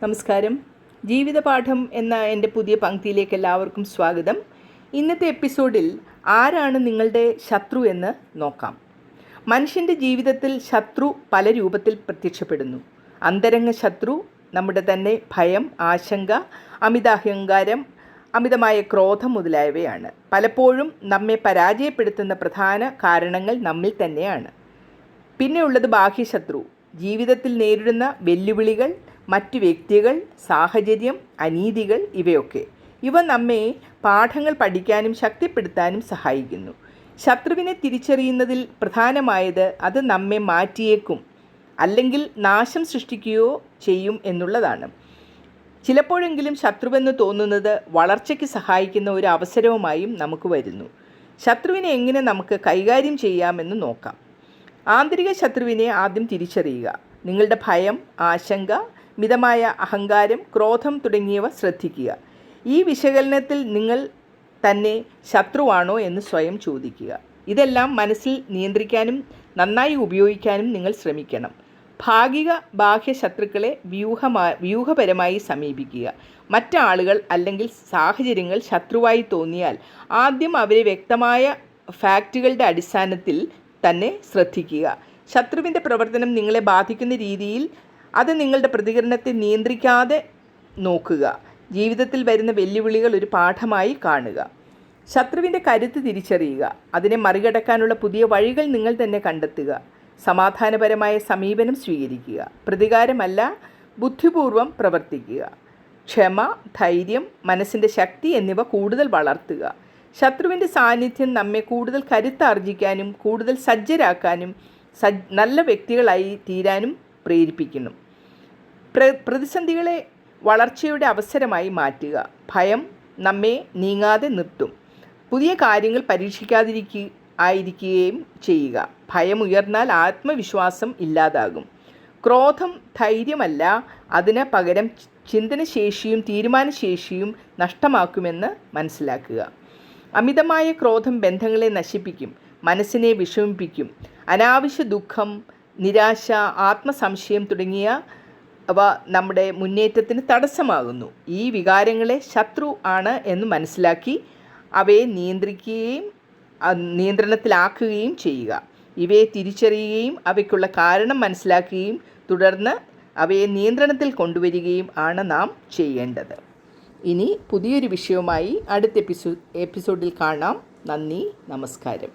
നമസ്കാരം. ജീവിതപാഠം എന്ന എൻ്റെ പുതിയ പങ്ക്തിയിലേക്ക് എല്ലാവർക്കും സ്വാഗതം. ഇന്നത്തെ എപ്പിസോഡിൽ ആരാണ് നിങ്ങളുടെ ശത്രു എന്ന് നോക്കാം. മനുഷ്യൻ്റെ ജീവിതത്തിൽ ശത്രു പല രൂപത്തിൽ പ്രത്യക്ഷപ്പെടുന്നു. അന്തരംഗ ശത്രു നമ്മുടെ തന്നെ ഭയം, ആശങ്ക, അമിതാഹങ്കാരം, അമിതമായ ക്രോധം മുതലായവയാണ്. പലപ്പോഴും നമ്മെ പരാജയപ്പെടുത്തുന്ന പ്രധാന കാരണങ്ങൾ നമ്മിൽ തന്നെയാണ്. പിന്നെ ഉള്ളത് ബാഹ്യശത്രു. ജീവിതത്തിൽ നേരിടുന്ന വെല്ലുവിളികൾ, മറ്റു വ്യക്തികൾ, സാഹചര്യം, അനീതികൾ ഇവയൊക്കെ. ഇവ നമ്മെ പാഠങ്ങൾ പഠിക്കാനും ശക്തിപ്പെടുത്താനും സഹായിക്കുന്നു. ശത്രുവിനെ തിരിച്ചറിയുന്നതിൽ പ്രധാനമായത് അത് നമ്മെ മാറ്റിയേക്കും, അല്ലെങ്കിൽ നാശം സൃഷ്ടിക്കുകയോ ചെയ്യും എന്നുള്ളതാണ്. ചിലപ്പോഴെങ്കിലും ശത്രുവെന്ന് തോന്നുന്നത് വളർച്ചയ്ക്ക് സഹായിക്കുന്ന ഒരു അവസരവുമായും നമുക്ക് വരുന്നു. ശത്രുവിനെ എങ്ങനെ നമുക്ക് കൈകാര്യം ചെയ്യാമെന്ന് നോക്കാം. ആന്തരിക ശത്രുവിനെ ആദ്യം തിരിച്ചറിയുക. നിങ്ങളുടെ ഭയം, ആശങ്ക, മിതമായ അഹങ്കാരം, ക്രോധം തുടങ്ങിയവ ശ്രദ്ധിക്കുക. ഈ വിശകലനത്തിൽ നിങ്ങൾ തന്നെ ശത്രുവാണോ എന്ന് സ്വയം ചോദിക്കുക. ഇതെല്ലാം മനസ്സിൽ നിയന്ത്രിക്കാനും നന്നായി ഉപയോഗിക്കാനും നിങ്ങൾ ശ്രമിക്കണം. ഭാഗിക ബാഹ്യ ശത്രുക്കളെ വ്യൂഹപരമായി സമീപിക്കുക. മറ്റാളുകൾ അല്ലെങ്കിൽ സാഹചര്യങ്ങൾ ശത്രുവായി തോന്നിയാൽ ആദ്യം അവരെ വ്യക്തമായ ഫാക്റ്റുകളുടെ അടിസ്ഥാനത്തിൽ തന്നെ ശ്രദ്ധിക്കുക. ശത്രുവിൻ്റെ പ്രവർത്തനം നിങ്ങളെ ബാധിക്കുന്ന രീതിയിൽ അത് നിങ്ങളുടെ പ്രതികരണത്തെ നിയന്ത്രിക്കാതെ നോക്കുക. ജീവിതത്തിൽ വരുന്ന വെല്ലുവിളികൾ ഒരു പാഠമായി കാണുക. ശത്രുവിൻ്റെ കരുത്ത് തിരിച്ചറിയുക. അതിനെ മറികടക്കാനുള്ള പുതിയ വഴികൾ നിങ്ങൾ തന്നെ കണ്ടെത്തുക. സമാധാനപരമായ സമീപനം സ്വീകരിക്കുക. പ്രതികാരമല്ല, ബുദ്ധിപൂർവം പ്രവർത്തിക്കുക. ക്ഷമ, ധൈര്യം, മനസ്സിൻ്റെ ശക്തി എന്നിവ കൂടുതൽ വളർത്തുക. ശത്രുവിൻ്റെ സാന്നിധ്യം നമ്മെ കൂടുതൽ കരുത്താർജിക്കാനും കൂടുതൽ സജ്ജരാക്കാനും നല്ല വ്യക്തികളായി തീരാനും പ്രേരിപ്പിക്കുന്നു. പ്രതിസന്ധികളെ വളർച്ചയുടെ അവസരമായി മാറ്റുക. ഭയം നമ്മെ നീങ്ങാതെ നിർത്തും. പുതിയ കാര്യങ്ങൾ പരീക്ഷിക്കാതിരിക്കുകയും ചെയ്യുക. ഭയം ഉയർന്നാൽ ആത്മവിശ്വാസം ഇല്ലാതാകും. ക്രോധം ധൈര്യമല്ല, അതിന് പകരം ചിന്തനശേഷിയും തീരുമാനശേഷിയും നഷ്ടമാക്കുമെന്ന് മനസ്സിലാക്കുക. അമിതമായ ക്രോധം ബന്ധങ്ങളെ നശിപ്പിക്കും, മനസ്സിനെ വിഷമിപ്പിക്കും. അനാവശ്യ ദുഃഖം, നിരാശ, ആത്മസംശയം തുടങ്ങിയവ നമ്മുടെ മുന്നേറ്റത്തിന് തടസ്സമാകുന്നു. ഈ വികാരങ്ങളെ ശത്രു ആണ് എന്ന് മനസ്സിലാക്കി അവയെ നിയന്ത്രണത്തിലാക്കുകയും ചെയ്യുക. ഇവയെ തിരിച്ചറിയുകയും അവയ്ക്കുള്ള കാരണം മനസ്സിലാക്കുകയും തുടർന്ന് അവയെ നിയന്ത്രണത്തിൽ കൊണ്ടുവരികയും ആണ് നാം ചെയ്യേണ്ടത്. ഇനി പുതിയൊരു വിഷയവുമായി അടുത്ത എപ്പിസോഡിൽ കാണാം. നന്ദി, നമസ്കാരം.